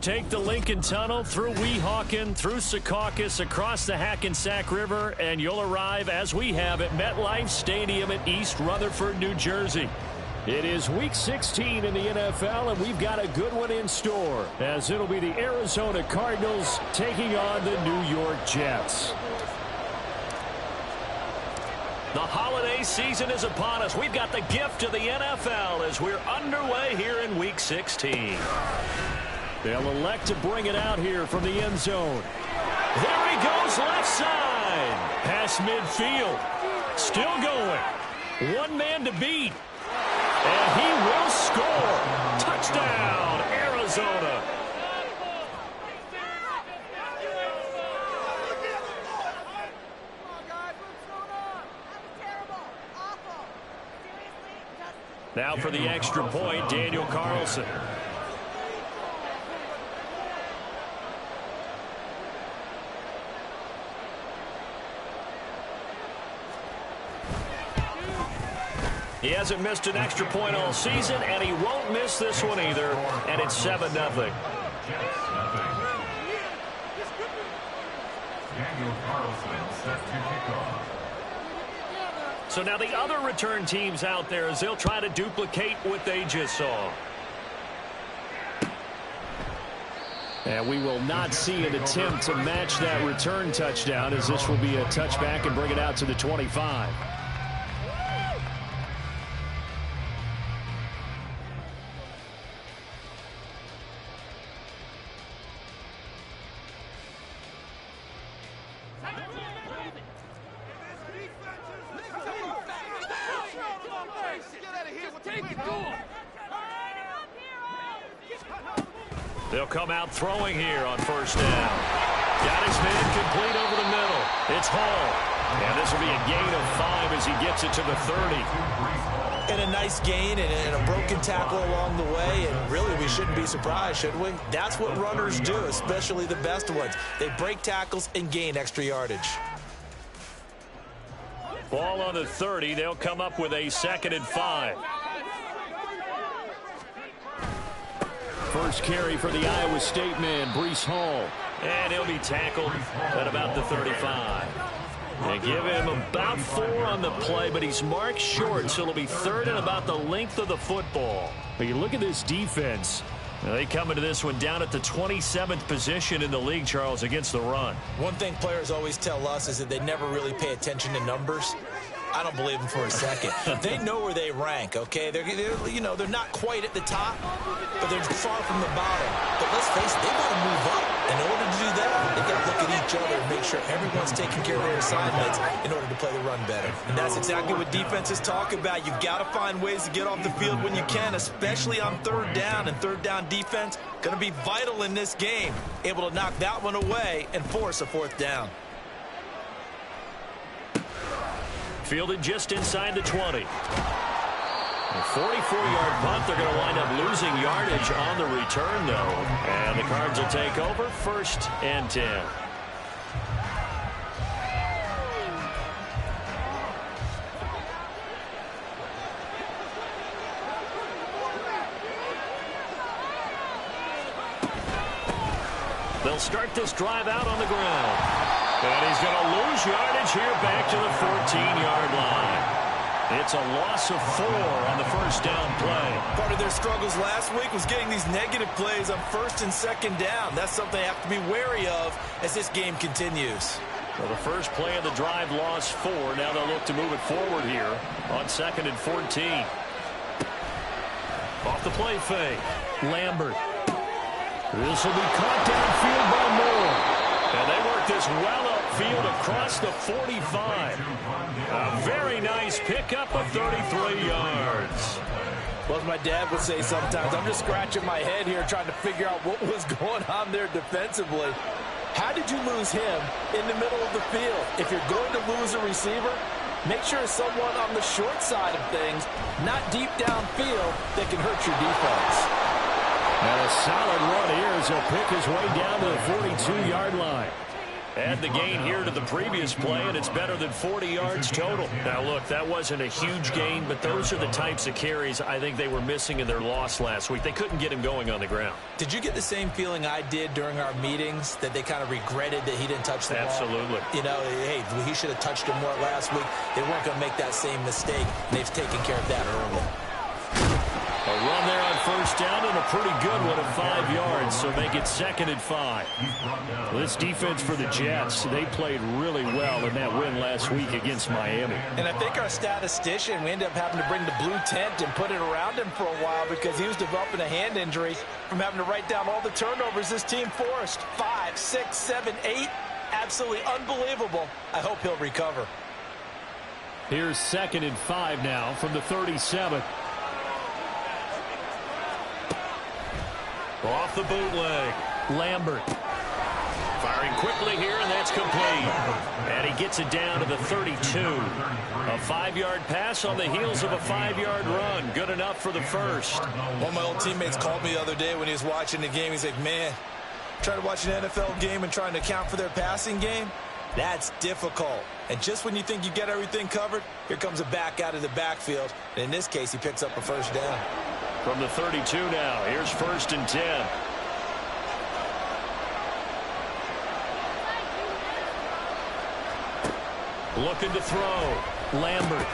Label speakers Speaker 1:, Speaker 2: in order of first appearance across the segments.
Speaker 1: take the Lincoln Tunnel through Weehawken, through Secaucus, across the Hackensack River, and you'll arrive, as we have, at MetLife Stadium in East Rutherford, New Jersey. It is Week 16 in the NFL, and we've got a good one in store, as it'll be the Arizona Cardinals taking on the New York Jets. The holiday season is upon us. We've got the gift of the NFL as we're underway here in Week 16. They'll elect to bring it out here from the end zone. There he goes, left side. Past midfield. Still going. One man to beat. And he will score. Touchdown, Arizona. Now for the extra point, Daniel Carlson. He hasn't missed an extra point all season, and he won't miss this one either, and it's 7-0. Daniel Carlson set to kick off. So now the other return teams out there as they'll try to duplicate what they just saw. And we will not see an attempt to match that return touchdown, as this will be a touchback and bring it out to the 25. They'll come out throwing here on first down. Got his man complete over the middle. It's Hall. And this will be a gain of 5 as he gets it to the 30.
Speaker 2: And a nice gain and a broken tackle along the way. And really, we shouldn't be surprised, should we? That's what runners do, especially the best ones. They break tackles and gain extra yardage.
Speaker 1: Ball on the 30. They'll come up with a 2nd and 5. First carry for the Iowa State man, Breece Hall. And he'll be tackled at about the 35. They give him about 4 on the play, but he's marked short, so it'll be 3rd and about the length of the football. But you look at this defense. They come into this one down at the 27th position in the league, Charles, against the run.
Speaker 2: One thing players always tell us is that they never really pay attention to numbers. I don't believe them for a second. They know where they rank, okay? They're not quite at the top, but they're far from the bottom. But let's face it, they've got to move up. In order to do that, they've got to look at each other and make sure everyone's taking care of their assignments in order to play the run better. And that's exactly what defenses talk about. You've got to find ways to get off the field when you can, especially on 3rd down. And 3rd down defense going to be vital in this game, able to knock that one away and force a 4th down.
Speaker 1: Fielded just inside the 20. A 44-yard punt. They're going to wind up losing yardage on the return, though. And the Cards will take over 1st and 10. They'll start this drive out on the ground. And he's going to lose yardage here back to the 14-yard line. It's a loss of 4 on the first down play.
Speaker 2: Part of their struggles last week was getting these negative plays on 1st and 2nd down. That's something they have to be wary of as this game continues.
Speaker 1: Well, the first play of the drive lost 4. Now they'll look to move it forward here on 2nd and 14. Off the play fake. Lambert. This will be caught downfield by Moore. And they work this well upfield across the 45. A very nice pickup of 33 yards.
Speaker 2: Well, as my dad would say sometimes, I'm just scratching my head here trying to figure out what was going on there defensively. How did you lose him in the middle of the field? If you're going to lose a receiver, make sure it's someone on the short side of things, not deep downfield, that can hurt your defense.
Speaker 1: And a solid run here as he'll pick his way down to the 42-yard line. Add the gain here to the previous play, and it's better than 40 yards total. Now, look, that wasn't a huge gain, but those are the types of carries I think they were missing in their loss last week. They couldn't get him going on the ground.
Speaker 2: Did you get the same feeling I did during our meetings, that they kind of regretted that he didn't touch the ball?
Speaker 1: Absolutely.
Speaker 2: You know, hey, he should have touched him more last week. They weren't going to make that same mistake, and they've taken care of that early.
Speaker 1: A run there on first down, and a pretty good one at 5 yards, so make it 2nd and 5. Well, this defense for the Jets, they played really well in that win last week against Miami.
Speaker 2: And I think our statistician, we ended up having to bring the blue tent and put it around him for a while because he was developing a hand injury from having to write down all the turnovers this team forced. 5, 6, 7, 8. Absolutely unbelievable. I hope he'll recover.
Speaker 1: Here's 2nd and 5 now from the 37. Off the bootleg, Lambert. Firing quickly here, and that's complete. And he gets it down to the 32. A 5-yard pass on the heels of a 5-yard run. Good enough for the first.
Speaker 2: One of my old teammates called me the other day when he was watching the game. He's like, man, trying to watch an NFL game and trying to account for their passing game, that's difficult. And just when you think you get everything covered, here comes a back out of the backfield. And in this case, he picks up a first down.
Speaker 1: From the 32 now, here's 1st and 10. Looking to throw. Lambert.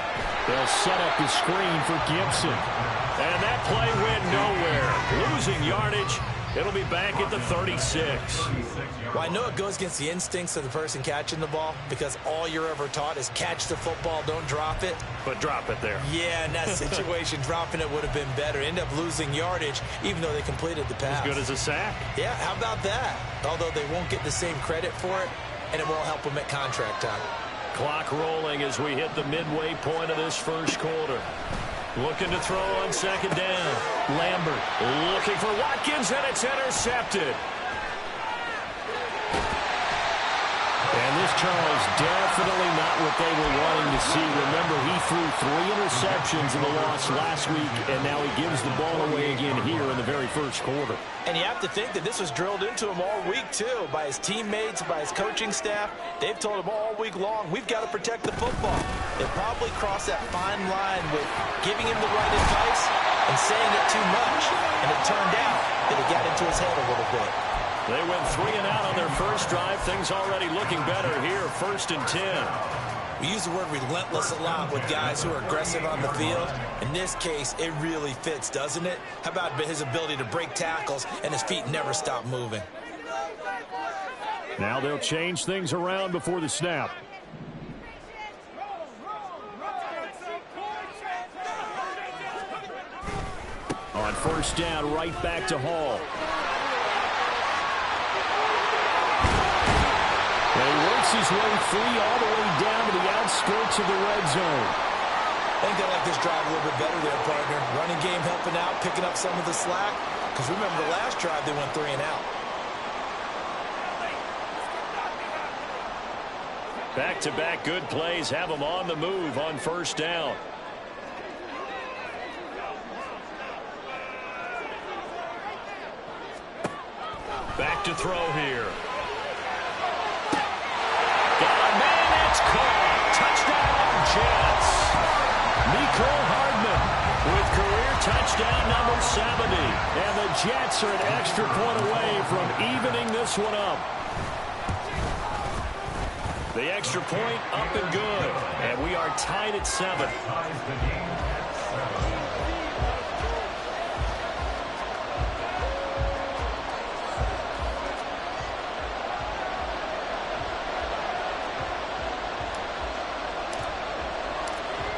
Speaker 1: They'll set up the screen for Gibson. And that play went nowhere. Losing yardage. It'll be back at the 36.
Speaker 2: Well, I know it goes against the instincts of the person catching the ball because all you're ever taught is catch the football, don't drop it.
Speaker 1: But drop it there.
Speaker 2: Yeah, in that situation, dropping it would have been better. End up losing yardage, even though they completed the pass.
Speaker 1: As good as a sack.
Speaker 2: Yeah, how about that? Although they won't get the same credit for it, and it won't help them at contract time.
Speaker 1: Clock rolling as we hit the midway point of this first quarter. Looking to throw on 2nd down. Lambert looking for Watkins, and it's intercepted. And this, Charles, definitely not what they were wanting to see. Remember, he threw 3 interceptions in the loss last week, and now he gives the ball away again here in the very first quarter.
Speaker 2: And you have to think that this was drilled into him all week, too, by his teammates, by his coaching staff. They've told him all week long, we've got to protect the football. They probably crossed that fine line with giving him the right advice and saying it too much. And it turned out that it got into his head a little bit.
Speaker 1: They went 3 and out on their first drive. Things already looking better here, 1st and 10.
Speaker 2: We use the word relentless a lot with guys who are aggressive on the field. In this case, it really fits, doesn't it? How about his ability to break tackles and his feet never stop moving?
Speaker 1: Now they'll change things around before the snap. On 1st down, right back to Hall. And he works his way free all the way down to the outskirts of the red zone.
Speaker 2: I think they like this drive a little bit better there, partner. Running game helping out, picking up some of the slack. Because remember, the last drive they went 3 and out.
Speaker 1: Back-to-back good plays have them on the move on 1st down. Back to throw here. Got a man, it's caught. Touchdown, Jets. Nicole Hardman with career touchdown number 70. And the Jets are an extra point away from evening this one up. The extra point up and good. And we are tied at 7.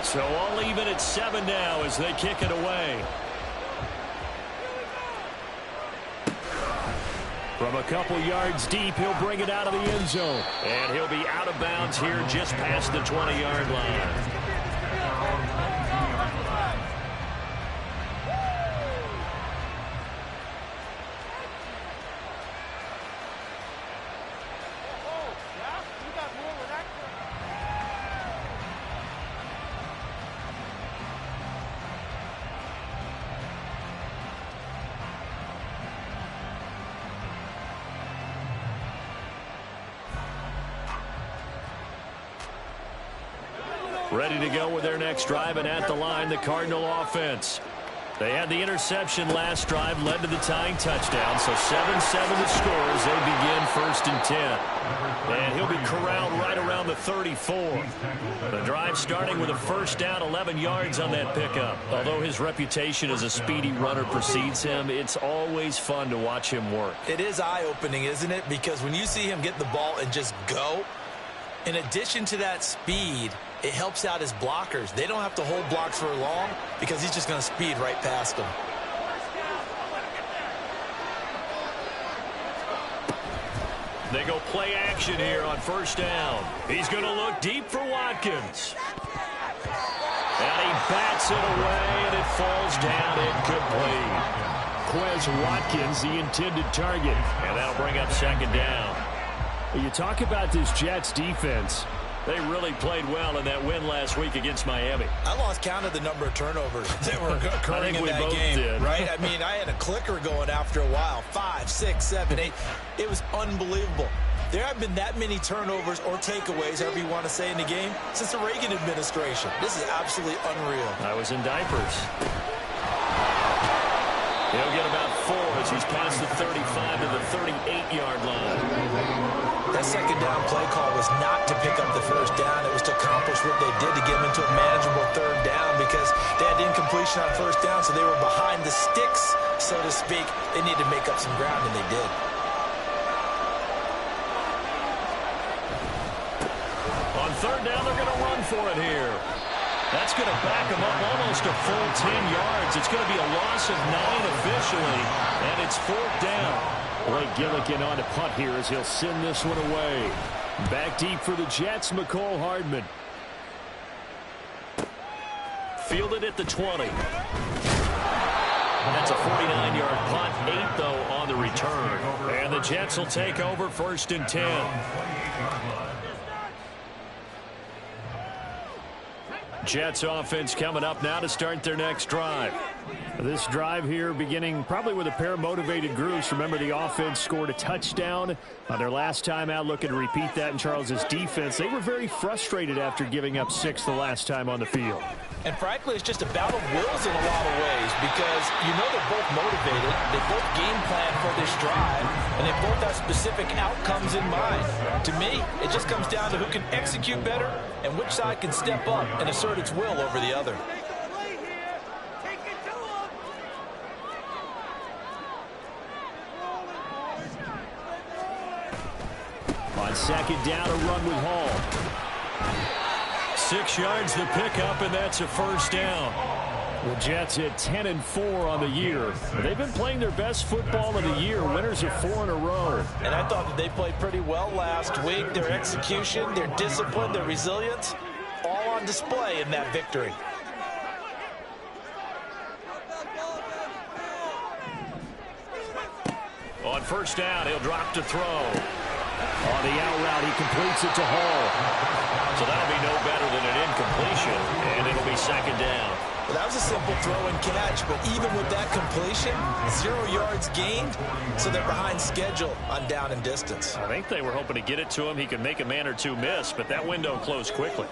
Speaker 1: So all even at 7 now as they kick it away. From a couple yards deep, he'll bring it out of the end zone. And he'll be out of bounds here just past the 20-yard line. Ready to go with their next drive, and at the line, the Cardinal offense. They had the interception last drive, led to the tying touchdown, so 7-7 the score as they begin 1st and 10. And he'll be corralled right around the 34. The drive starting with a first down, 11 yards on that pickup. Although his reputation as a speedy runner precedes him, it's always fun to watch him work.
Speaker 2: It is eye-opening, isn't it? Because when you see him get the ball and just go, in addition to that speed, it helps out his blockers. They don't have to hold blocks for long because he's just going to speed right past them.
Speaker 1: They go play action here on first down. He's going to look deep for Watkins. And he bats it away, and it falls down incomplete. Quez Watkins, the intended target. And that'll bring up 2nd down. You talk about this Jets defense. They really played well in that win last week against Miami.
Speaker 2: I lost count of the number of turnovers that were occurring in that game, right? I mean, I had a clicker going after a while. 5, 6, 7, 8. It was unbelievable. There have been that many turnovers or takeaways, however you want to say, in the game since the Reagan administration. This is absolutely unreal.
Speaker 1: I was in diapers. He'll get about 4 as he's past the 35 to the 38-yard line.
Speaker 2: That 2nd down play call was not to pick up the first down. It was to accomplish what they did to get them into a manageable 3rd down because they had incompletion on first down, so they were behind the sticks, so to speak. They needed to make up some ground, and they did.
Speaker 1: On 3rd down, they're going to run for it here. That's going to back them up almost a full 10 yards. It's going to be a loss of 9 officially, and it's 4th down. Blake Gillikin on to punt here as he'll send this one away. Back deep for the Jets, McCole Hardman. Fielded at the 20. That's a 49-yard punt, 8 though on the return. And the Jets will take over 1st and 10. Jets offense coming up now to start their next drive. This drive here beginning probably with a pair of motivated groups. Remember, the offense scored a touchdown on their last time out, looking to repeat that in Charles's defense. They were very frustrated after giving up 6 the last time on the field.
Speaker 2: And frankly, it's just a battle of wills in a lot of ways because you know they're both motivated. They both game plan for this drive, and they both have specific outcomes in mind. To me, it just comes down to who can execute better and which side can step up and assert its will over the other.
Speaker 1: On 2nd down, a run with Hall. 6 yards the pickup, and that's a 1st down. The Jets hit 10-4 on the year. They've been playing their best football of the year. Winners of 4 in a row.
Speaker 2: And I thought that they played pretty well last week. Their execution, their discipline, their resilience, all on display in that victory.
Speaker 1: On 1st down, he'll drop to throw. On the out route, he completes it to Hall. So that'll be no better than an incompletion, and it'll be 2nd down.
Speaker 2: Well, that was a simple throw and catch, but even with that completion, 0 yards gained, so they're behind schedule on down and distance.
Speaker 1: I think they were hoping to get it to him. He could make a man or two miss, but that window closed quickly.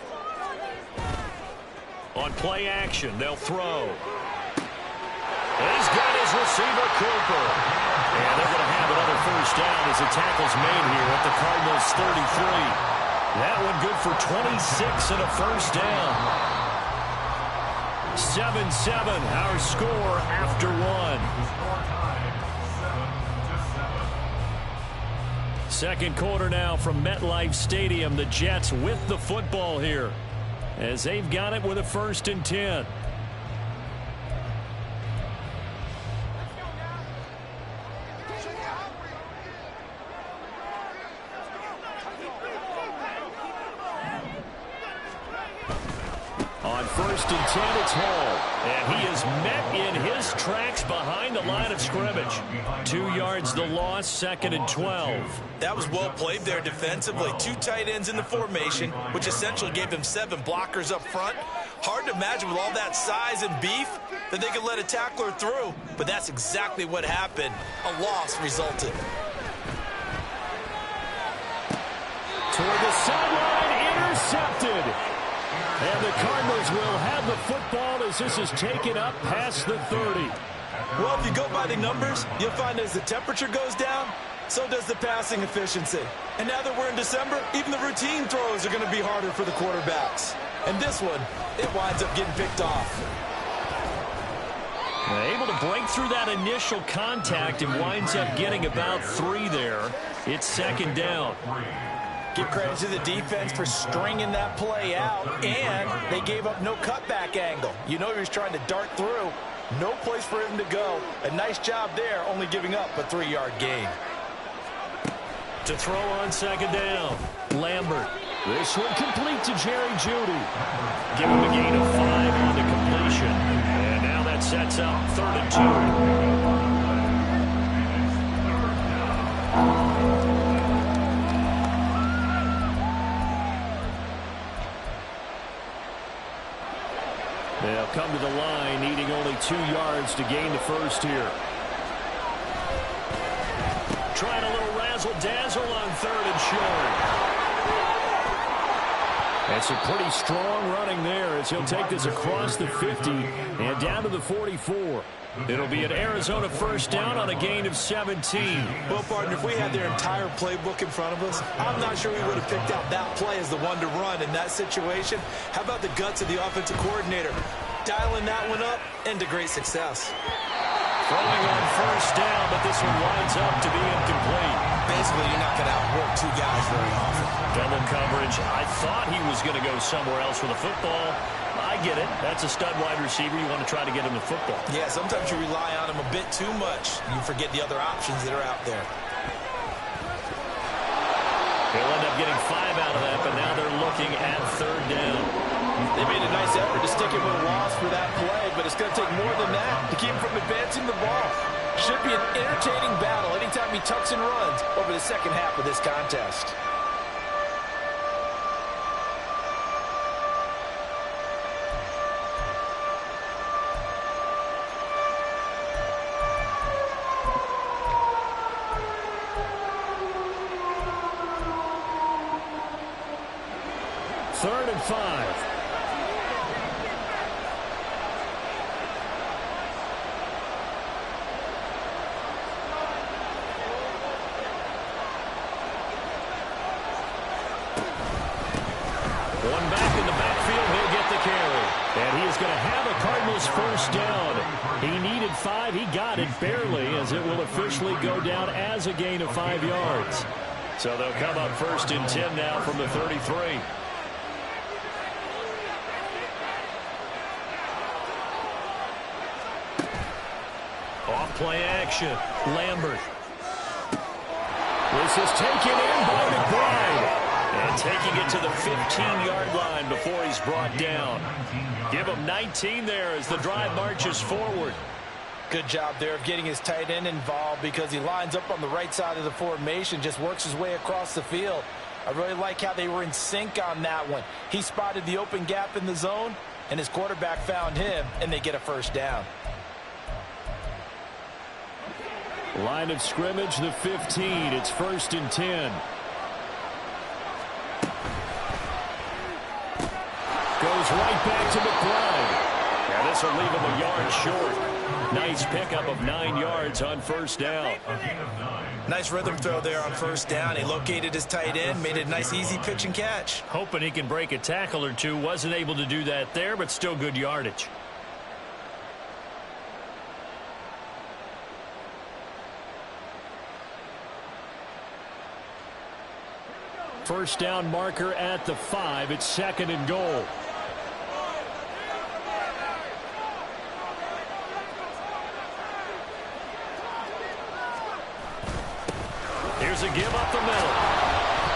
Speaker 1: On play action, they'll throw. He's got his receiver, Cooper. And they're going to have another 1st down as the tackle's made here at the Cardinals' 33. That one good for 26 and a 1st down. 7-7, our score after 1. 2nd quarter now from MetLife Stadium. The Jets with the football here as they've got it with a 1st and 10. On 1st and 10, it's Hall. And he is met in his tracks behind the line of scrimmage. 2 yards the loss, 2nd and 12.
Speaker 2: That was well played there defensively. 2 tight ends in the formation, which essentially gave them 7 blockers up front. Hard to imagine with all that size and beef that they could let a tackler through. But that's exactly what happened. A loss resulted.
Speaker 1: Toward the sideline, intercepted. And the Cardinals will have the football as this is taken up past the 30.
Speaker 2: Well, if you go by the numbers, you'll find as the temperature goes down, so does the passing efficiency. And now that we're in December, even the routine throws are going to be harder for the quarterbacks. And this one, it winds up getting picked off.
Speaker 1: Able to break through that initial contact and winds up getting about 3 there. It's second down.
Speaker 2: Give credit to the defense for stringing that play out, and they gave up no cutback angle. You know he was trying to dart through. No place for him to go. A nice job there, only giving up a 3-yard gain.
Speaker 1: To throw on second down, Lambert. This one complete to Jerry Jeudy. Give him a gain of 5 on the completion. And now that sets up 3rd and 2. They'll come to the line, needing only 2 yards to gain the first here. Trying a little razzle-dazzle on 3rd and short. That's a pretty strong running there as he'll take this across the 50 and down to the 44. It'll be an Arizona first down on a gain of 17.
Speaker 2: Well, partner, if we had their entire playbook in front of us, I'm not sure we would have picked out that play as the one to run in that situation. How about the guts of the offensive coordinator? Dialing that one up into great success.
Speaker 1: Throwing on first down, but this one winds up to be incomplete.
Speaker 2: Basically, you're not going to outwork 2 guys very often.
Speaker 1: Double coverage. I thought he was going to go somewhere else with the football. I get it. That's a stud wide receiver. You want to try to get him the football.
Speaker 2: Yeah, sometimes you rely on him a bit too much. You forget the other options that are out there.
Speaker 1: He'll end up getting 5 out of that, but now they're looking at 3rd down.
Speaker 2: They made a nice effort to stick him with a loss for that play, but it's going to take more than that to keep him from advancing the ball. Should be an entertaining battle anytime he tucks and runs over the second half of this contest.
Speaker 1: Third and 5. One back in the backfield, he'll get the carry. And he is going to have a Cardinals first down. He needed 5, he got it barely, as it will officially go down as a gain of 5 yards. So they'll come up 1st and 10 now from the 33. Off play action, Lambert. This is taken in by McBride. And taking it to the 15-yard line before he's brought down. Give him 19 there as the drive marches forward.
Speaker 2: Good job there of getting his tight end involved because he lines up on the right side of the formation, just works his way across the field. I really like how they were in sync on that one. He spotted the open gap in the zone, and his quarterback found him, and they get a first down.
Speaker 1: Line of scrimmage, the 15. It's 1st and 10. Goes right back to McBride. Now this will leave him a yard short. Nice pickup of 9 yards on first down.
Speaker 2: Nice rhythm throw there on first down. He located his tight end, made it a nice easy pitch and catch.
Speaker 1: Hoping he can break a tackle or two. Wasn't able to do that there, but still good yardage. First down marker at the 5. It's 2nd and goal. Here's a give up the middle.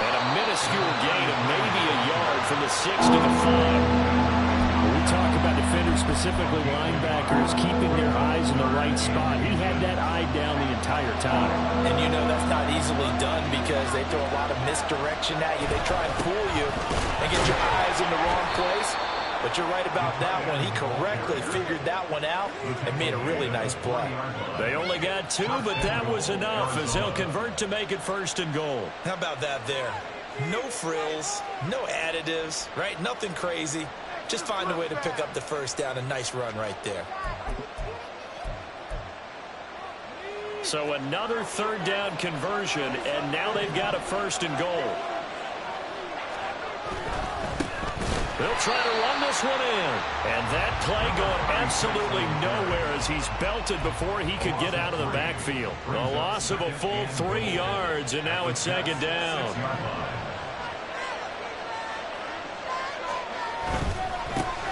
Speaker 1: And a minuscule gain of maybe a yard from the 6 to the 5. We talk about defenders, specifically linebackers, keeping their eyes in the right spot. He had that eye down the entire time.
Speaker 2: And you know that's not easily done because they throw a lot of misdirection at you. They try and fool you and get your eyes in the wrong place. But you're right about that one. He correctly figured that one out and made a really nice play.
Speaker 1: They only got 2, but that was enough as they'll convert to make it 1st and goal.
Speaker 2: How about that there? No frills, no additives, right? Nothing crazy. just find a way to pick up the first down. A nice run right there.
Speaker 1: So another third down conversion, and now they've got a first and goal. They'll try to run this one in. And that play going absolutely nowhere as he's belted before he could get out of the backfield. A loss of a full 3 yards, and now it's second down.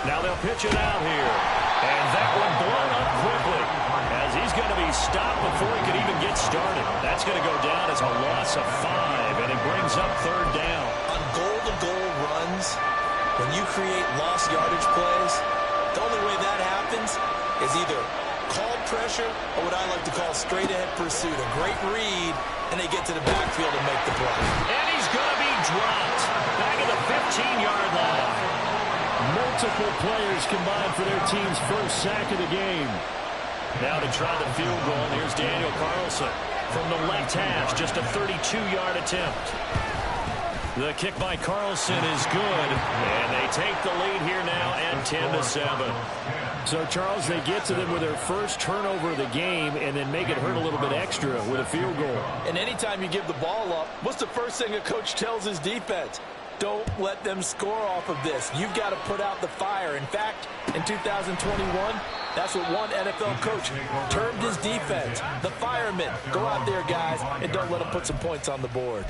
Speaker 1: Now they'll pitch it out here. And that one blown up quickly as he's going to be stopped before he could even get started. That's going to go down as a loss of 5, and it brings up third down.
Speaker 2: On goal-to-goal runs, when you create lost yardage plays, the only way that happens is either called pressure or what I like to call straight-ahead pursuit. A great read, and they get to the backfield and make the play.
Speaker 1: And he's going to be dropped back at the 15-yard line.
Speaker 3: Multiple players combined for their team's first sack of the game.
Speaker 1: Now to try the field goal, and here's Daniel Carlson from the left hash, just a 32-yard attempt. The kick by Carlson is good, and they take the lead here now at 10-7.
Speaker 3: So, Charles, they get to them with their first turnover of the game and then make it hurt a little bit extra with a field goal.
Speaker 4: And anytime you give the ball up, what's the first thing a coach tells his defense? Don't let them score off of this. You've got to put out the fire. In fact, in 2021, that's what one NFL coach termed his defense, the firemen. Go out there, guys, and don't let them put some points on the board.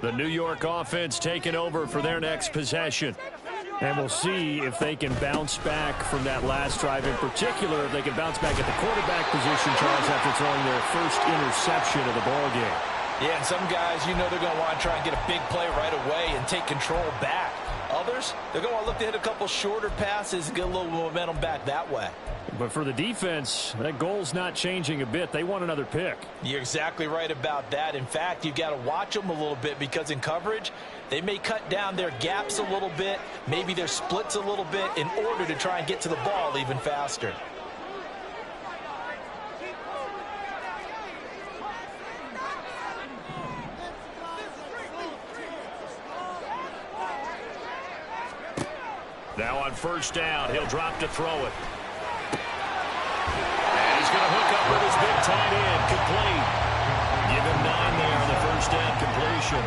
Speaker 1: The New York offense taking over for their next possession.
Speaker 3: And we'll see if they can bounce back from that last drive. In particular, if they can bounce back at the quarterback position, Charles, after throwing their first interception of the ballgame.
Speaker 4: Yeah, and some guys, you know they're going to want to try and get a big play right away and take control back. Others, they're going to want to look to hit a couple shorter passes and get a little momentum back that way.
Speaker 3: But for the defense, that goal's not changing a bit. They want another pick.
Speaker 4: You're exactly right about that. In fact, you've got to watch them a little bit because in coverage, they may cut down their gaps a little bit, maybe their splits a little bit in order to try and get to the ball even faster.
Speaker 1: Now on first down, he'll drop to throw it. And he's going to hook up with his big tight end, complete. Give him 9 there on the first down completion.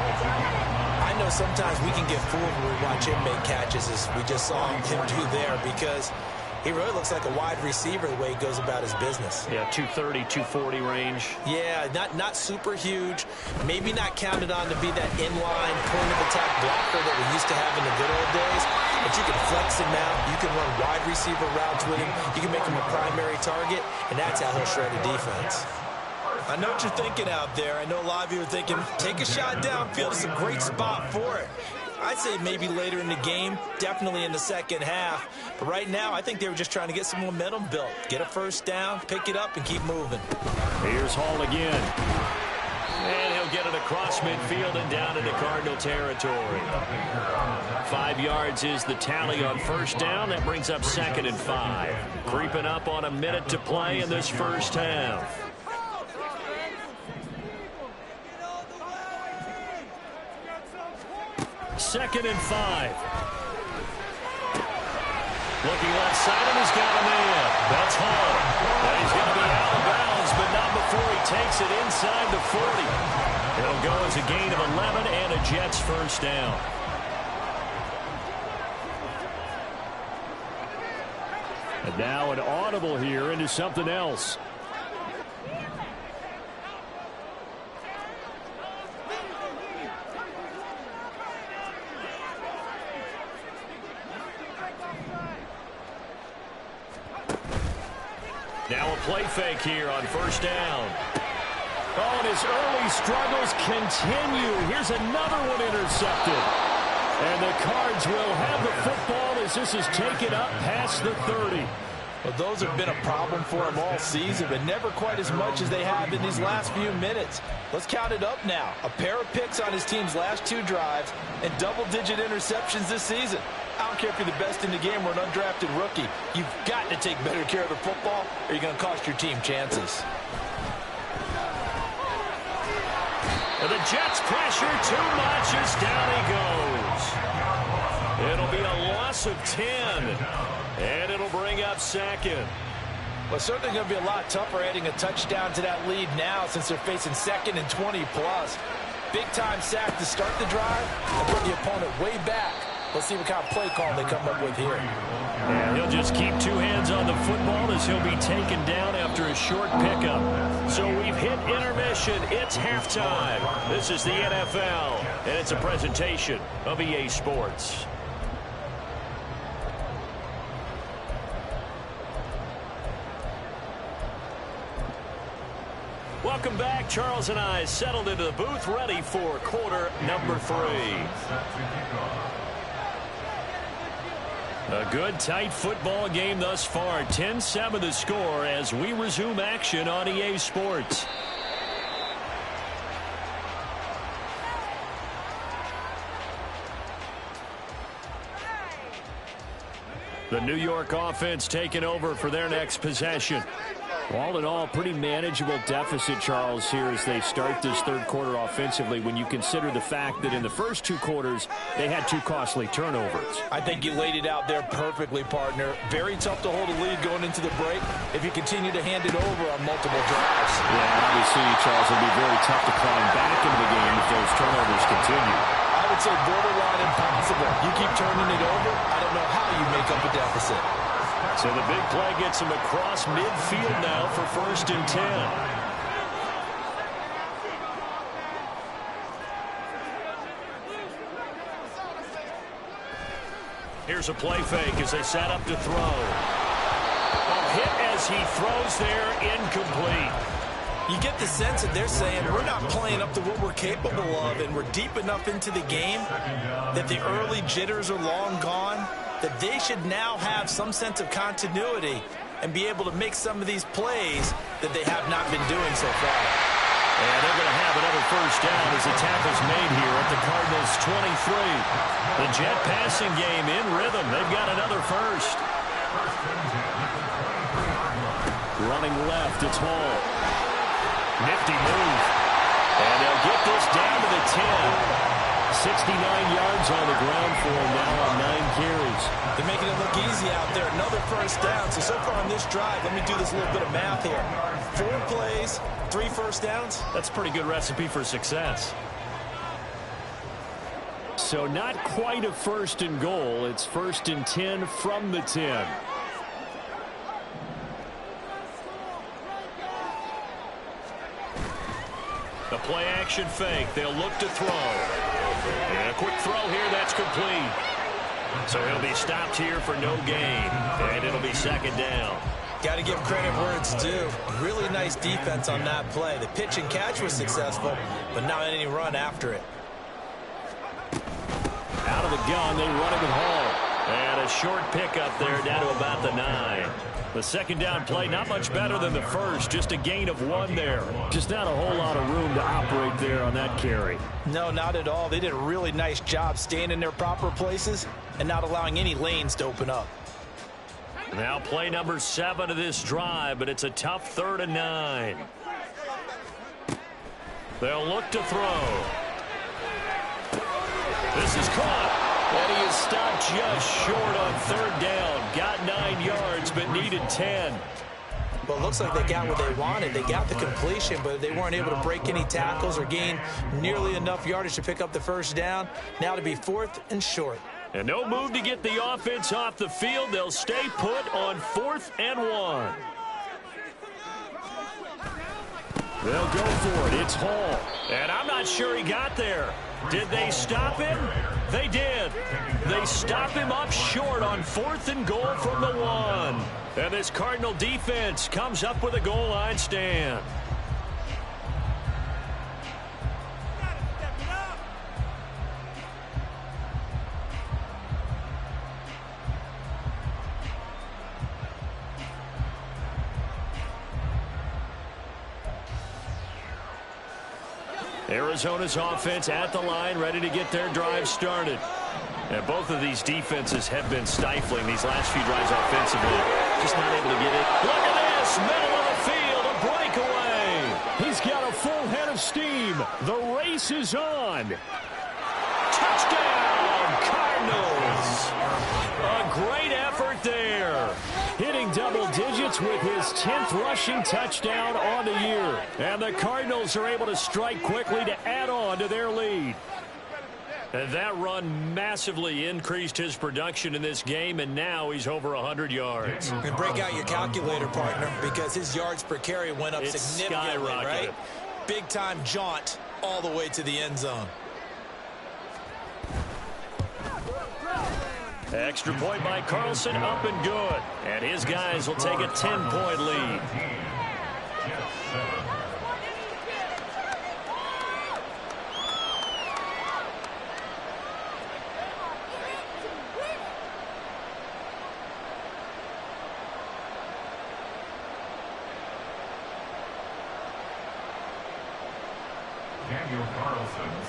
Speaker 2: I know sometimes we can get fooled when we watch him make catches, as we just saw him do there, because he really looks like a wide receiver the way he goes about his business.
Speaker 1: Yeah, 230, 240 range.
Speaker 2: Yeah, not super huge. Maybe not counted on to be that inline point-of-attack blocker that we used to have in the good old days. But you can flex him out. You can run wide receiver routes with him. You can make him a primary target, and that's how he'll shred a defense. I know what you're thinking out there. I know a lot of you are thinking, take a shot downfield. It's a great spot for it. I'd say maybe later in the game, definitely in the second half. But right now, I think they were just trying to get some momentum built. Get a first down, pick it up, and keep moving.
Speaker 3: Here's Hall again.
Speaker 1: And he'll get it across midfield and down into Cardinal territory. 5 yards is the tally on first down. That brings up 2nd and 5. Creeping up on a minute to play in this first half. Second and 5. Looking left side, and he's got a man. That's Hall. And he's going to be out of bounds, but not before he takes it inside the 40. It'll go as a gain of 11 and a Jets first down.
Speaker 3: And now an audible here into something else.
Speaker 1: Now a play fake here on first down.
Speaker 3: Oh, and his early struggles continue. Here's another one intercepted. And the Cards will have the football as this is taken up past the 30.
Speaker 4: Well, those have been a problem for him all season, but never quite as much as they have in these last few minutes. Let's count it up now. A pair of picks on his team's last 2 drives and double-digit interceptions this season. I don't care if you're the best in the game or an undrafted rookie. You've got to take better care of the football or you're going to cost your team chances.
Speaker 1: And the Jets pressure too much as down he goes. It'll be a loss of 10. And it'll bring up second.
Speaker 4: Well, it's certainly going to be a lot tougher adding a touchdown to that lead now since they're facing 2nd and 20+. Big-time sack to start the drive and put the opponent way back. Let's see what kind of play call they come up with here.
Speaker 1: And he'll just keep 2 hands on the football as he'll be taken down after a short pickup. So we've hit intermission. It's halftime. This is the NFL, and it's a presentation of EA Sports. Welcome back. Charles and I settled into the booth, ready for quarter number 3. A good, tight football game thus far. 10-7 the score as we resume action on EA Sports. The New York offense taking over for their next possession. All in all, pretty manageable deficit, Charles, here as they start this third quarter offensively when you consider the fact that in the first 2 quarters, they had 2 costly turnovers.
Speaker 4: I think you laid it out there perfectly, partner. Very tough to hold a lead going into the break if you continue to hand it over on multiple drives.
Speaker 1: Yeah, obviously, Charles, it'll be very tough to climb back into the game if those turnovers continue.
Speaker 4: I would say borderline impossible. You keep turning it over, I don't know how you make up a deficit.
Speaker 1: So the big play gets him across midfield now for 1st and 10. Here's a play fake as they set up to throw. A hit as he throws there, incomplete.
Speaker 2: You get the sense that they're saying we're not playing up to what we're capable of, and we're deep enough into the game that the early jitters are long gone, that they should now have some sense of continuity and be able to make some of these plays that they have not been doing so far.
Speaker 1: And they're going to have another first down as the tackle's made here at the Cardinals' 23. The Jet passing game in rhythm. They've got another first. Running left, it's Hall. Nifty move. And they'll get this down to the 10. 69 yards on the ground for him now on 9 carries.
Speaker 2: They're making it look easy out there. Another first down. So far on this drive, let me do this little bit of math here. 4 plays, 3 first downs.
Speaker 1: That's a pretty good recipe for success. So not quite a 1st and goal. It's 1st and 10 from the 10. The play action fake. They'll look to throw. And a quick throw here. That's complete. So he'll be stopped here for no gain. And it'll be 2nd down.
Speaker 2: Got to give credit where it's due. Really nice defense on that play. The pitch and catch was successful, but not any run after it.
Speaker 1: Out of the gun, they run it with Hall. And a short pickup there down to about the 9. The 2nd down play, not much better than the first. Just a gain of 1 there. Just not a whole lot of room to operate there on that carry.
Speaker 2: No, not at all. They did a really nice job staying in their proper places and not allowing any lanes to open up.
Speaker 1: Now play number 7 of this drive, but it's a tough 3rd and 9. They'll look to throw. This is caught. And he is stopped just short on 3rd down. Got 9 yards, but needed 10.
Speaker 2: Well, it looks like they got what they wanted. They got the completion, but they weren't able to break any tackles or gain nearly enough yardage to pick up the first down. Now to be 4th and short.
Speaker 1: And no move to get the offense off the field. They'll stay put on 4th and 1. They'll go for it. It's Hall. And I'm not sure he got there. Did they stop him? They did. They stop him up short on 4th and goal from the 1. And this Cardinal defense comes up with a goal line stand. Arizona's offense at the line, ready to get their drive started. And both of these defenses have been stifling these last few drives offensively. Just not able to get it. Look at this, middle of the field, a breakaway. He's got a full head of steam.
Speaker 3: The race is on.
Speaker 1: Touchdown, Cardinals. A great effort there.
Speaker 3: Hitting double digits with his 10th rushing touchdown on the year.
Speaker 1: And the Cardinals are able to strike quickly to add on to their lead. And that run massively increased his production in this game, and now he's over 100 yards.
Speaker 2: And break out your calculator, partner, because his yards per carry went up significantly, right? Big-time jaunt all the way to the end zone.
Speaker 1: Extra point by Carlson, up and good. And his guys will take a 10-point lead.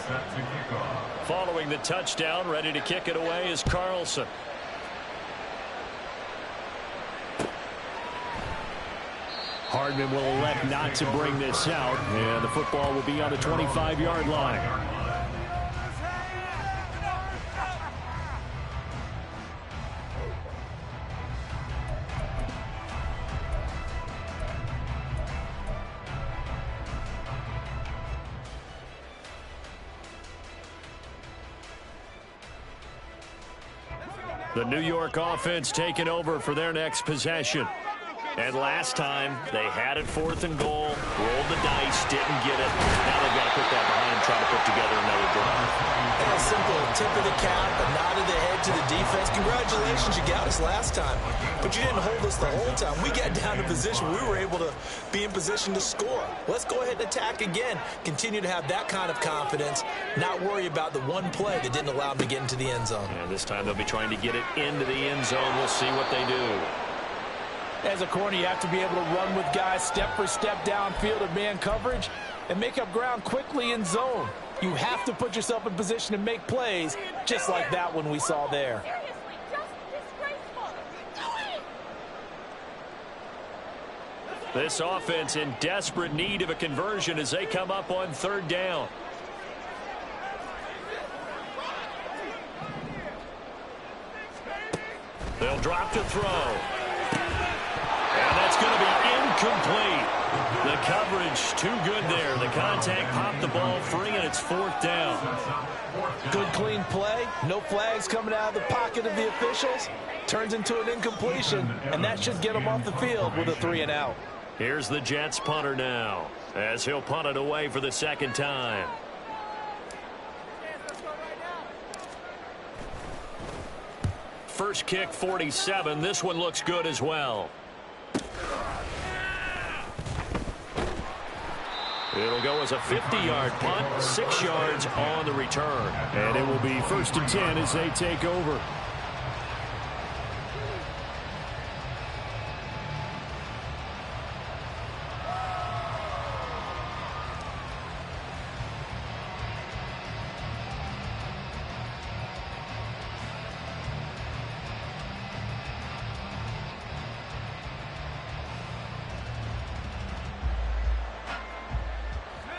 Speaker 5: Set to kick off.
Speaker 1: Following the touchdown, ready to kick it away is Carlson.
Speaker 3: Hardman will elect not to bring this out, and the football will be on the 25-yard line.
Speaker 1: The New York offense taking over for their next possession. And last time, they had it 4th and goal, rolled the dice, didn't get it. Now they've got to put that behind them, try to put together another drive.
Speaker 2: A simple tip of the cap, a nod of the head to the defense. Congratulations, you got us last time. But you didn't hold us the whole time. We got down to position. We were able to be in position to score. Let's go ahead and attack again. Continue to have that kind of confidence, not worry about the one play that didn't allow them to get into the end zone.
Speaker 1: And this time they'll be trying to get it into the end zone. We'll see what they do.
Speaker 4: As a corner, you have to be able to run with guys step for step downfield of man coverage and make up ground quickly in zone. You have to put yourself in position to make plays, just like that one we saw there.
Speaker 1: This offense in desperate need of a conversion as they come up on 3rd down. They'll drop to throw. And that's going to be incomplete. The coverage too good there. The contact popped the ball free, and it's 4th down.
Speaker 4: Good, clean play. No flags coming out of the pocket of the officials. Turns into an incompletion, and that should get them off the field with a 3-and-out.
Speaker 1: Here's the Jets punter now, as he'll punt it away for the 2nd time. First kick, 47. This one looks good as well. It'll go as a 50-yard punt, 6 yards on the return.
Speaker 3: And it will be 1st and 10 as they take over.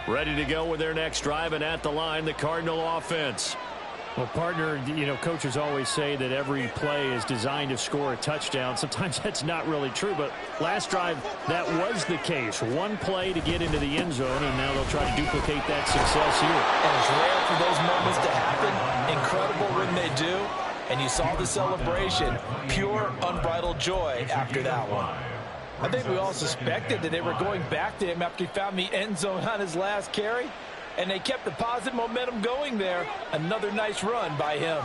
Speaker 1: Ready to go with their next drive, and at the line, the Cardinal offense.
Speaker 3: Well, partner, you know, coaches always say that every play is designed to score a touchdown. Sometimes that's not really true, but last drive, that was the case. One play to get into the end zone, and now they'll try to duplicate that success here.
Speaker 2: And it's rare for those moments to happen. Incredible when they do. And you saw the celebration. Pure, unbridled joy after that one.
Speaker 4: I think we all suspected that they were going back to him after he found the end zone on his last carry. And they kept the positive momentum going there. Another nice run by him.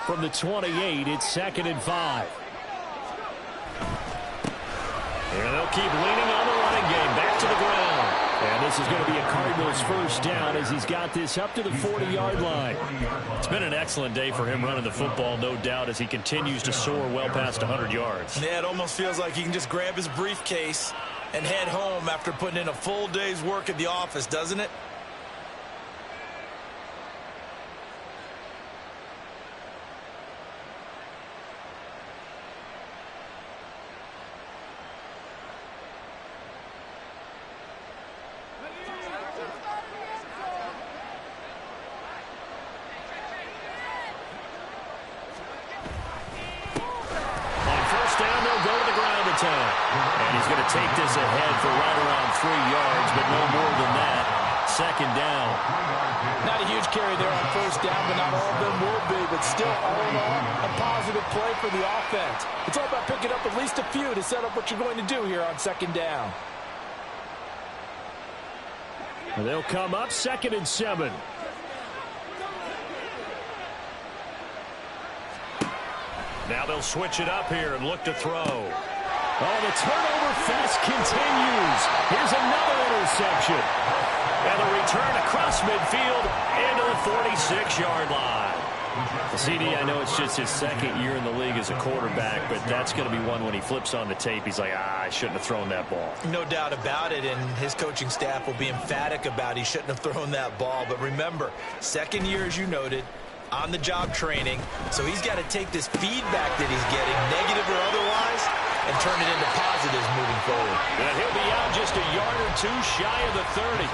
Speaker 3: From the 28, it's 2nd and 5.
Speaker 1: And they'll keep leaning on the running game. Back to the ground.
Speaker 3: And this is going to be a Cardinals 1st down as he's got this up to the 40-yard line.
Speaker 1: It's been an excellent day for him running the football, no doubt, as he continues to soar well past 100 yards.
Speaker 2: Yeah, it almost feels like he can just grab his briefcase and head home after putting in a full day's work at the office, doesn't it?
Speaker 1: town. And he's going to take this ahead for right around 3 yards, but no more than that. Second down.
Speaker 4: Not a huge carry there on first down, but not all of them will be. But still, all in all, a positive play for the offense. It's all about picking up at least a few to set up what you're going to do here on second down.
Speaker 3: And they'll come up 2nd and 7.
Speaker 1: Now they'll switch it up here and look to throw. Oh, the turnover fest continues. Here's another interception. And the return across midfield into the 46-yard line. The CD, I know it's just his 2nd year in the league as a quarterback, but that's going to be one when he flips on the tape, he's like, I shouldn't have thrown that ball.
Speaker 2: No doubt about it, and his coaching staff will be emphatic about he shouldn't have thrown that ball. But remember, 2nd year, as you noted, on-the-job training, so he's got to take this feedback that he's getting, negative or otherwise, and turn it into positives moving forward.
Speaker 1: And he'll be out just a yard or two shy of the 30.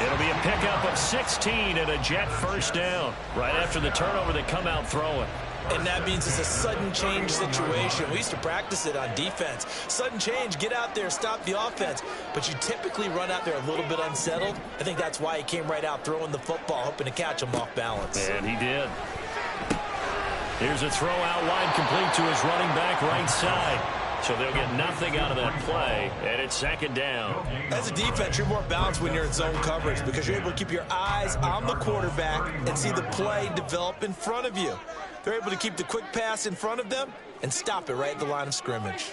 Speaker 1: It'll be a pickup of 16 and a Jet first down. Right after the turnover, they come out throwing.
Speaker 2: And that means it's a sudden change situation. We used to practice it on defense. Sudden change, get out there, stop the offense. But you typically run out there a little bit unsettled. I think that's why he came right out throwing the football, hoping to catch him off balance.
Speaker 1: And he did. Here's a throw out wide, complete to his running back right side. So they'll get nothing out of that play, and it's 2nd down.
Speaker 2: As a defense, you're more balanced when you're in zone coverage because you're able to keep your eyes on the quarterback and see the play develop in front of you. They're able to keep the quick pass in front of them and stop it right at the line of scrimmage.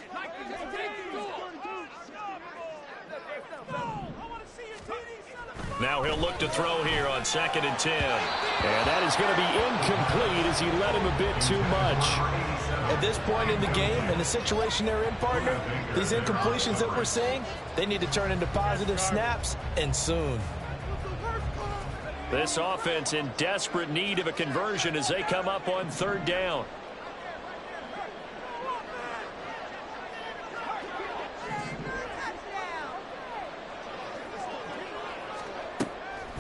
Speaker 1: Now he'll look to throw here on 2nd and 10. And that is going to be incomplete as he led him a bit too much.
Speaker 4: At this point in the game, in the situation they're in, partner, these incompletions that we're seeing, they need to turn into positive snaps, and soon.
Speaker 1: This offense in desperate need of a conversion as they come up on 3rd down.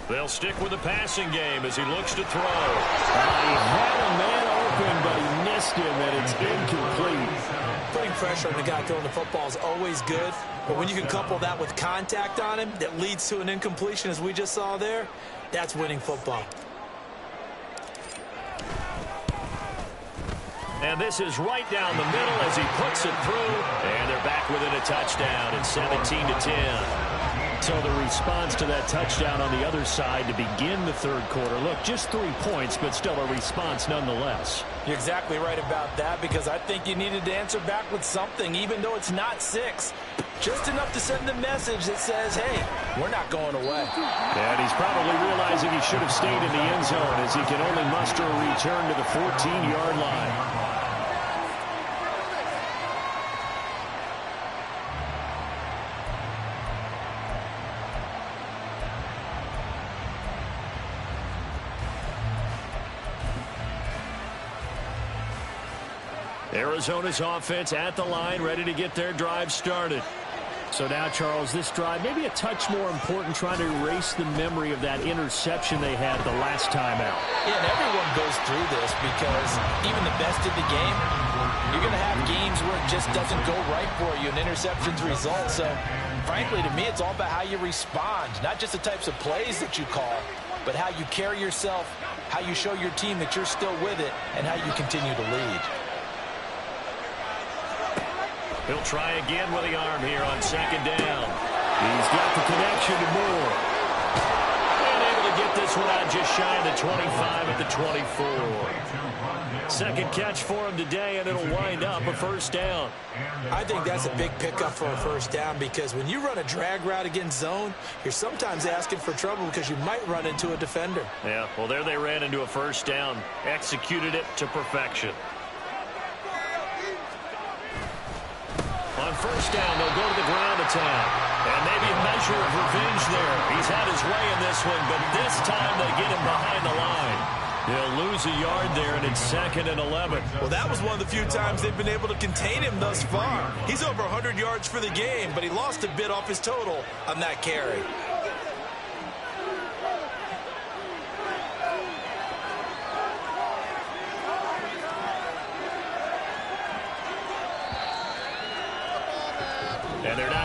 Speaker 1: They'll stick with the passing game as he looks to throw.
Speaker 3: He had a man open, but he missed him, and it's incomplete.
Speaker 2: Putting pressure on the guy throwing the football is always good, but when you can couple that with contact on him that leads to an incompletion, as we just saw there, that's winning football.
Speaker 1: And this is right down the middle as he puts it through, and they're back within a touchdown at 17-10. So the response to that touchdown on the other side to begin the 3rd quarter. Look, just 3 points, but still a response nonetheless.
Speaker 4: You're exactly right about that because I think you needed to answer back with something, even though it's not 6. Just enough to send a message that says, hey, we're not going away.
Speaker 1: And he's probably realizing he should have stayed in the end zone as he can only muster a return to the 14-yard line. Arizona's offense at the line, ready to get their drive started.
Speaker 3: So now, Charles, this drive maybe a touch more important, trying to erase the memory of that interception they had the last time out.
Speaker 4: Yeah, and everyone goes through this because even the best in the game, you're going to have games where it just doesn't go right for you, and interceptions result. So, frankly, to me, it's all about how you respond, not just the types of plays that you call, but how you carry yourself, how you show your team that you're still with it, and how you continue to lead.
Speaker 1: He'll try again with the arm here on 2nd down. He's got the connection to Moore. And able to get this one out just shy of the 25 at the 24. Second catch for him today, and it'll wind up a first down.
Speaker 2: I think that's a big pickup for a first down because when you run a drag route against zone, you're sometimes asking for trouble because you might run into a defender.
Speaker 1: Yeah, well, there they ran into a first down, executed it to perfection. On first down, they'll go to the ground attack. And maybe a measure of revenge there. He's had his way in this one, but this time they get him behind the line. They'll lose a yard there, and it's 2nd and 11.
Speaker 2: Well, that was one of the few times they've been able to contain him thus far. He's over 100 yards for the game, but he lost a bit off his total on that carry.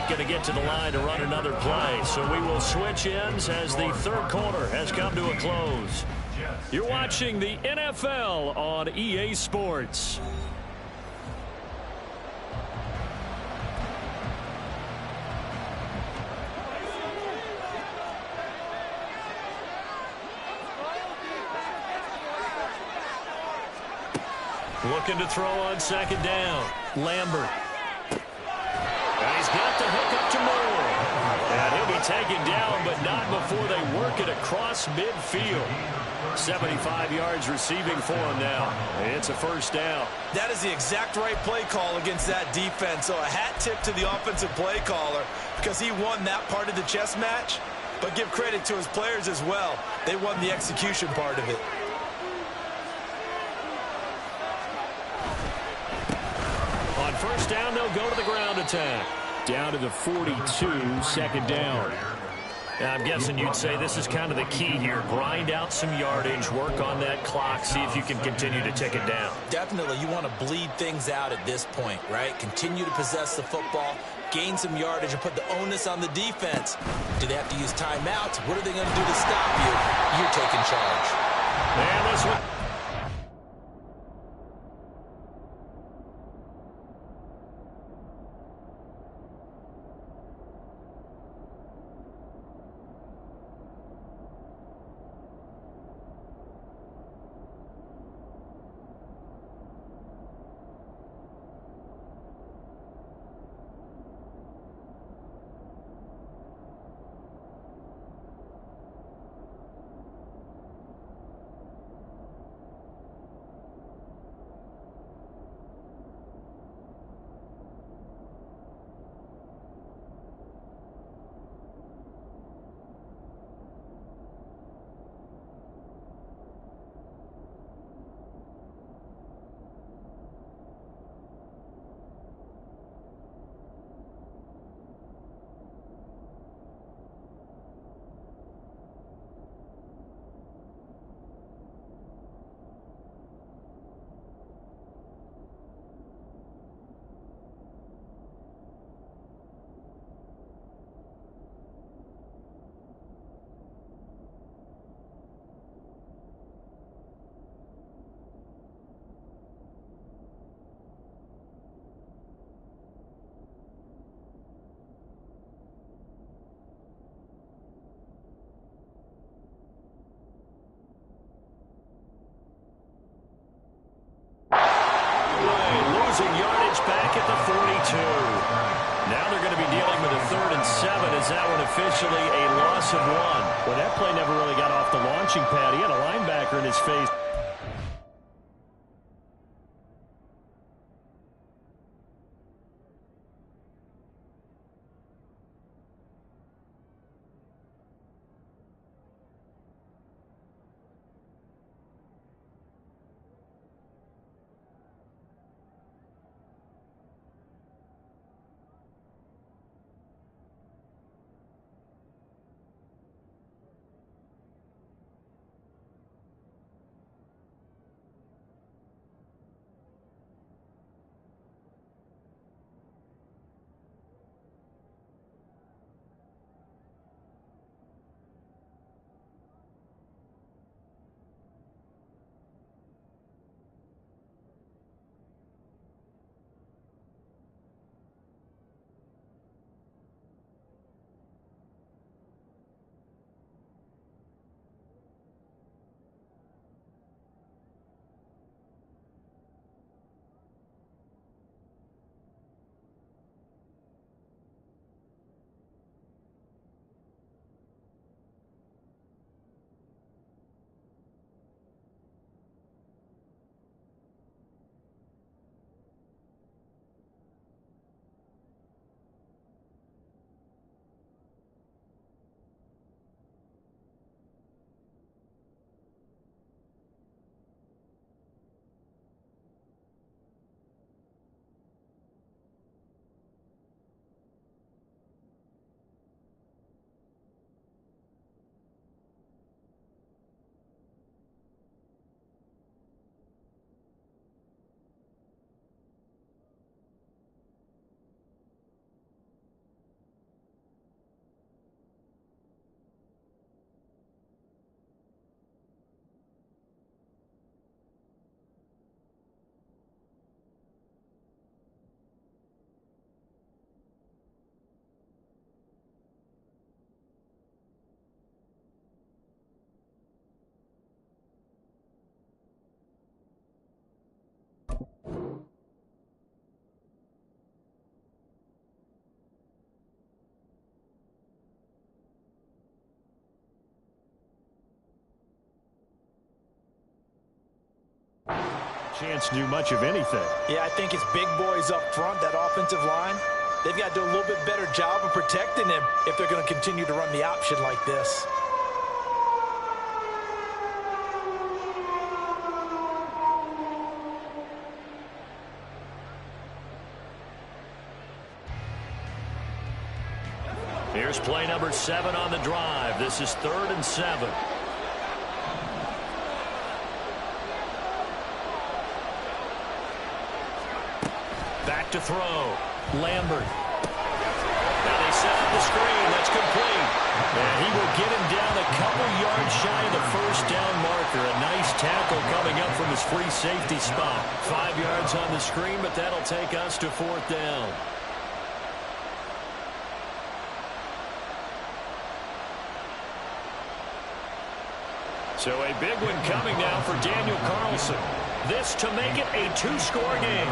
Speaker 1: not going to get to the line to run another play. So we will switch ends as the third quarter has come to a close. You're watching the NFL on EA Sports. Looking to throw on second down. Lambert. And he's got the hook up to Moore. And he'll be taken down, but not before they work it across midfield. 75 yards receiving for him now. It's a first down.
Speaker 4: That is the exact right play call against that defense. So a hat tip to the offensive play caller because he won that part of the chess match. But give credit to his players as well. They won the execution part of it.
Speaker 1: On first down, they'll go to the ground attack.
Speaker 3: Down to the 42, second down.
Speaker 1: Now, I'm guessing you'd say this is kind of the key here. Grind out some yardage, work on that clock, see if you can continue to tick it down.
Speaker 2: Definitely, you want to bleed things out at this point, right? Continue to possess the football, gain some yardage, and put the onus on the defense. Do they have to use timeouts? What are they going to do to stop you? You're taking charge.
Speaker 1: And this one. Yardage back at the 42. Now they're going to be dealing with a 3rd and 7. Is that one officially a loss of 1?
Speaker 3: Well, that play never really got off the launching pad. He had a linebacker in his face. Chance to do much of anything.
Speaker 4: Yeah, I think it's big boys up front, that offensive line. They've got to do a little bit better job of protecting him if they're going to continue to run the option like this.
Speaker 1: Here's play number 7 on the drive. This is 3rd and 7. Back to throw. Lambert. Now they set up the screen. That's complete. And he will get him down a couple yards shy of the first down marker. A nice tackle coming up from his free safety spot. 5 yards on the screen, but that'll take us to 4th down. So a big one coming now for Daniel Carlson. This to make it a 2-score game.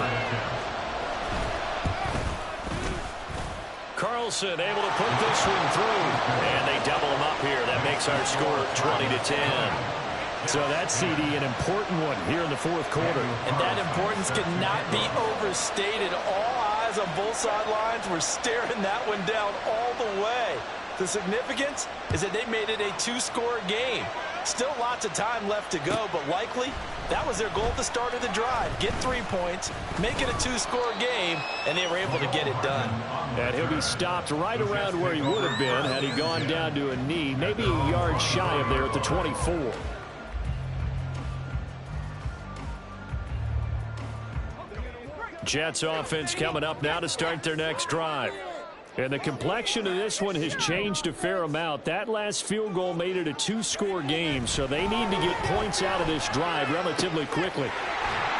Speaker 1: Carlson able to put this one through. And they double him up here. That makes our score 20-10.
Speaker 3: So that CD, an important one here in the 4th quarter.
Speaker 4: And that importance cannot be overstated. All eyes on both sidelines were staring that one down all the way. The significance is that they made it a 2-score game. Still lots of time left to go, but likely that was their goal at the start of the drive. Get 3 points, make it a 2-score game, and they were able to get it done.
Speaker 3: And he'll be stopped right around where he would have been had he gone down to a knee, maybe a yard shy of there at the 24. Jets offense coming up now to start their next drive. And the complexion of this one has changed a fair amount. That last field goal made it a 2-score game, so they need to get points out of this drive relatively quickly.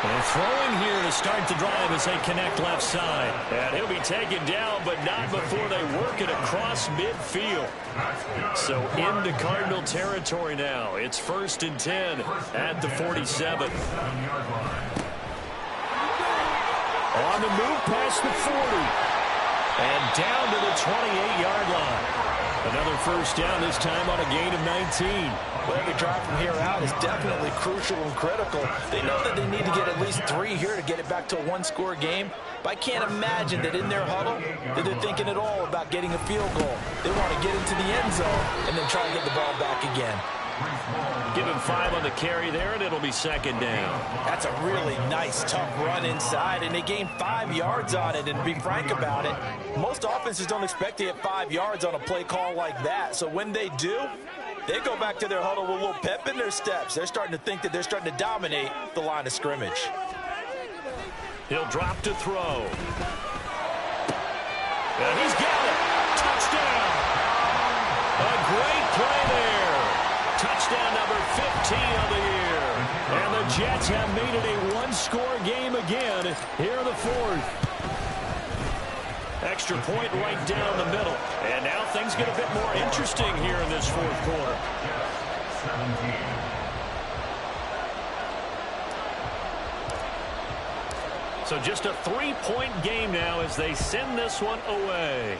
Speaker 3: And throwing here to start the drive as they connect left side. And he'll be taken down, but not before they work it across midfield. So into Cardinal territory now. It's 1st and 10 at the 47. On the move past the 40. And down to the 28-yard line. Another first down, this time on a gain of 19.
Speaker 4: Well, every drive from here out is definitely crucial and critical. They know that they need to get at least 3 here to get it back to a 1-score game. But I can't imagine that in their huddle that they're thinking at all about getting a field goal. They want to get into the end zone and then try to get the ball back again.
Speaker 1: Give him 5 on the carry there, and it'll be 2nd down.
Speaker 4: That's a really nice, tough run inside, and they gained 5 yards on it. And to be frank about it, most offenses don't expect to get 5 yards on a play call like that. So when they do, they go back to their huddle with a little pep in their steps. They're starting to think that they're starting to dominate the line of scrimmage.
Speaker 1: He'll drop to throw. And he's got it. Touchdown. A great play there. Touchdown number 15 of the year. And the Jets have made it a 1-score game again here in the 4th. Extra point right down the middle. And now things get a bit more interesting here in this 4th quarter. So just a 3-point game now as they send this one away.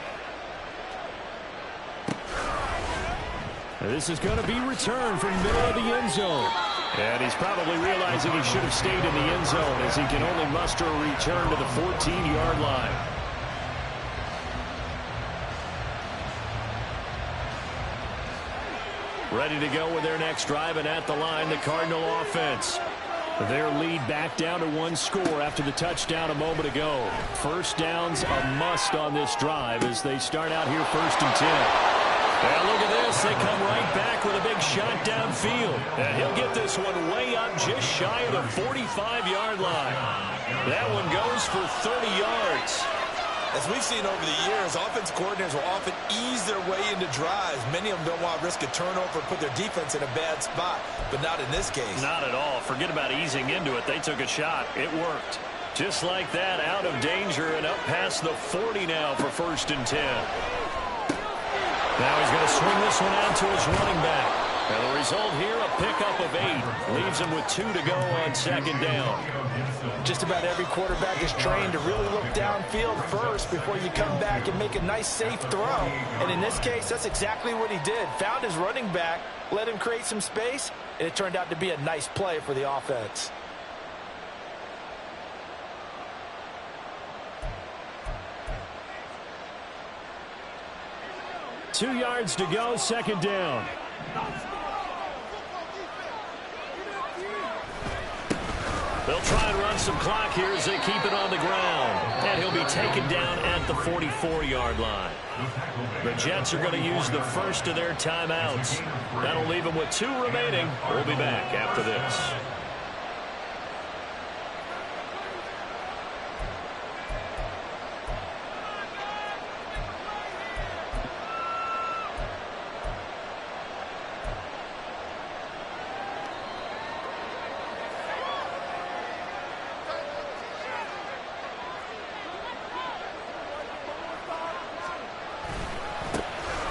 Speaker 3: This is going to be returned from the middle of the end zone. And he's probably realizing he should have stayed in the end zone as he can only muster a return to the 14-yard line. Ready to go with their next drive, and at the line, the Cardinal offense. Their lead back down to 1 score after the touchdown a moment ago. First down's a must on this drive as they start out here 1st and 10. And look at this. They come right back with a big shot downfield. And he'll get this one way up just shy of the 45-yard line. That one goes for 30 yards.
Speaker 2: As we've seen over the years, offense coordinators will often ease their way into drives. Many of them don't want to risk a turnover and put their defense in a bad spot, but not in this case.
Speaker 1: Not at all. Forget about easing into it. They took a shot. It worked. Just like that, out of danger and up past the 40 now for 1st and 10. Now he's going to swing this one out to his running back. And the result here, a pickup of 8. Leaves him with 2 to go on 2nd down.
Speaker 4: Just about every quarterback is trained to really look downfield first before you come back and make a nice, safe throw. And in this case, that's exactly what he did. Found his running back, let him create some space, and it turned out to be a nice play for the offense.
Speaker 3: 2 yards to go, second down.
Speaker 1: They'll try and run some clock here as they keep it on the ground. And he'll be taken down at the 44-yard line. The Jets are going to use the first of their timeouts. That'll leave them with 2 remaining. We'll be back after this.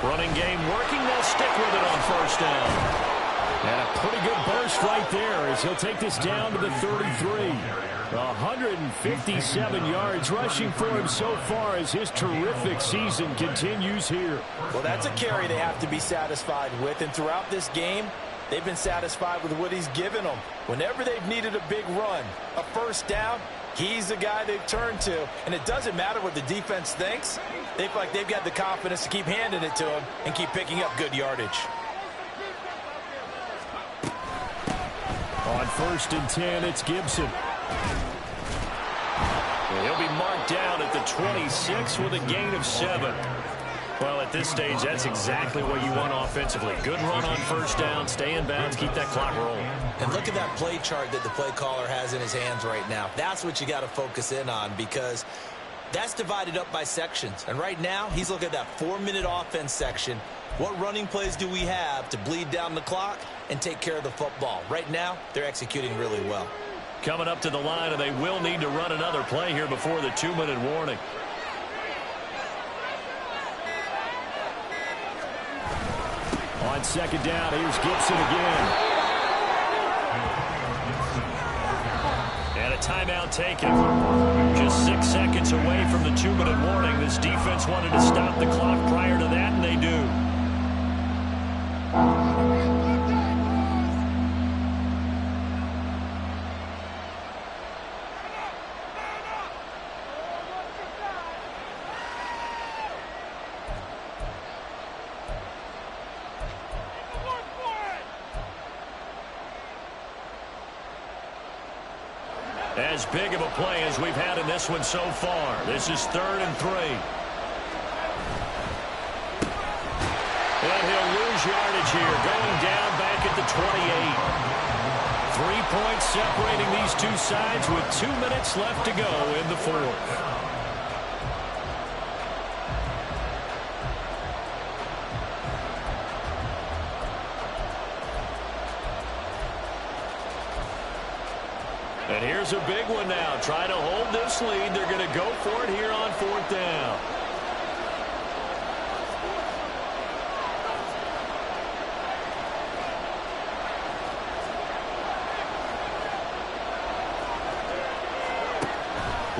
Speaker 1: Running game working. They'll stick with it on first down.
Speaker 3: And a pretty good burst right there as he'll take this down to the 33. 157 yards rushing for him so far as his terrific season continues here.
Speaker 4: Well, that's a carry they have to be satisfied with. And throughout this game, they've been satisfied with what he's given them. Whenever they've needed a big run, a first down, he's the guy they've turned to. And it doesn't matter what the defense thinks. They feel like they've got the confidence to keep handing it to him and keep picking up good yardage.
Speaker 3: On 1st and 10, it's Gibson.
Speaker 1: He'll be marked down at the 26 with a gain of 7. Well, at this stage, that's exactly what you want offensively. Good run on first down, stay in bounds, keep that clock rolling.
Speaker 2: And look at that play chart that the play caller has in his hands right now. That's what you got to focus in on, because that's divided up by sections. And right now, he's looking at that 4-minute offense section. What running plays do we have to bleed down the clock and take care of the football? Right now, they're executing really well.
Speaker 1: Coming up to the line, and they will need to run another play here before the 2-minute warning.
Speaker 3: On second down, here's Gibson again.
Speaker 1: And a timeout taken. Just 6 seconds away from the 2-minute warning. This defense wanted to stop the clock prior to that, and they do. As big of a play as we've had in this one so far. This is 3rd and 3. And he'll lose yardage here, going down back at the 28. 3 points separating these two sides with 2 minutes left to go in the 4th. And here's a big one now. Try to hold this lead. They're going to go for it here on 4th down.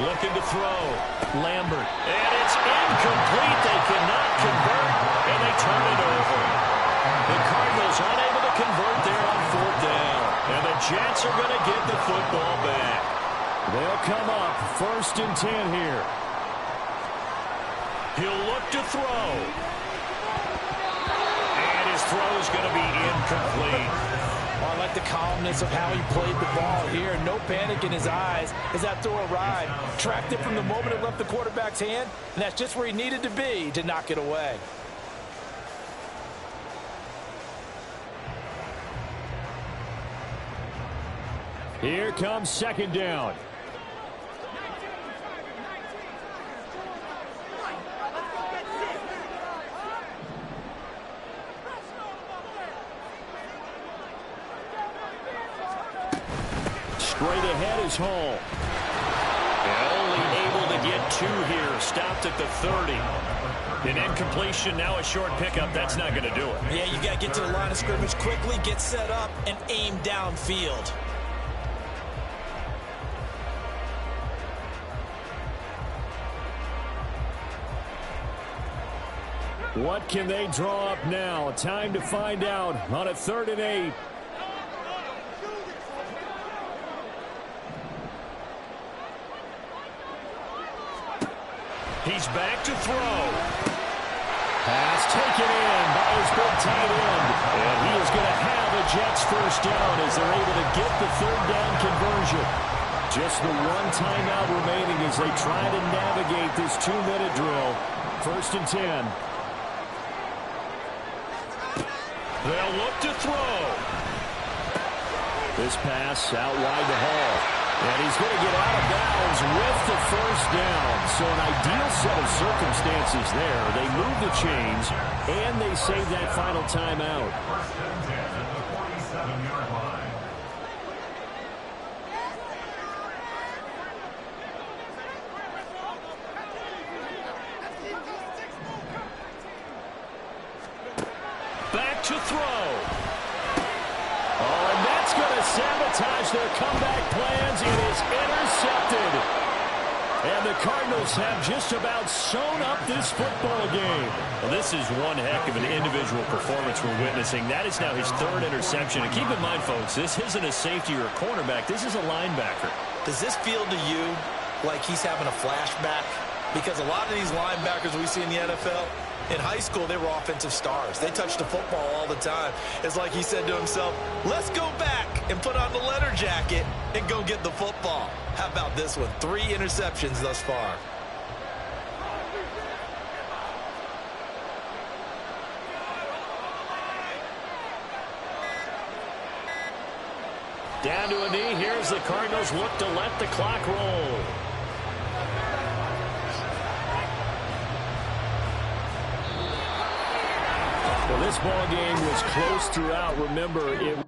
Speaker 1: Looking to throw. Lambert. And it's incomplete. They cannot convert, and they turn it over. The Cardinals unable to convert there on 4th down. And the Jets are going to get the football back.
Speaker 3: They'll come up 1st and 10 here.
Speaker 1: He'll look to throw. And his throw is going to be incomplete.
Speaker 4: Well, I like the calmness of how he played the ball here. No panic in his eyes as that throw arrived. Tracked it from the moment it left the quarterback's hand, and that's just where he needed to be to knock it away.
Speaker 3: Here comes 2nd down. Straight ahead is Hall.
Speaker 1: And only able to get 2 here. Stopped at the 30. An incompletion, now a short pickup. That's not going to do it.
Speaker 2: Yeah, you got to get to the line of scrimmage quickly, get set up, and aim downfield.
Speaker 3: What can they draw up now? Time to find out on a 3rd and 8.
Speaker 1: He's back to throw. Pass taken in by his big tight end. And he is going to have a Jets first down as they're able to get the third down conversion. Just the one timeout remaining as they try to navigate this 2-minute drill. First and 10. They'll look to throw. This pass out wide to Hall. And he's going to get out of bounds with the first down. So an ideal set of circumstances there. They move the chains, and they save that final timeout.
Speaker 5: First and 10 at the 47-yard line.
Speaker 1: Back to throw. Oh, and that's going to sabotage their comeback plans. It is intercepted. And the Cardinals have just about sewn up this football game.
Speaker 3: Well, this is one heck of an individual performance we're witnessing. That is now his third interception. And keep in mind, folks, this isn't a safety or a cornerback. This is a linebacker.
Speaker 2: Does this feel to you like he's having a flashback? Because a lot of these linebackers we see in the NFL, in high school, they were offensive stars. They touched the football all the time. It's like he said to himself, let's go back and put on the letter jacket and go get the football. How about this one? 3 interceptions thus far.
Speaker 1: Down to a knee. Here's the Cardinals look to let the clock roll. Well, this ball game was close throughout. Remember, it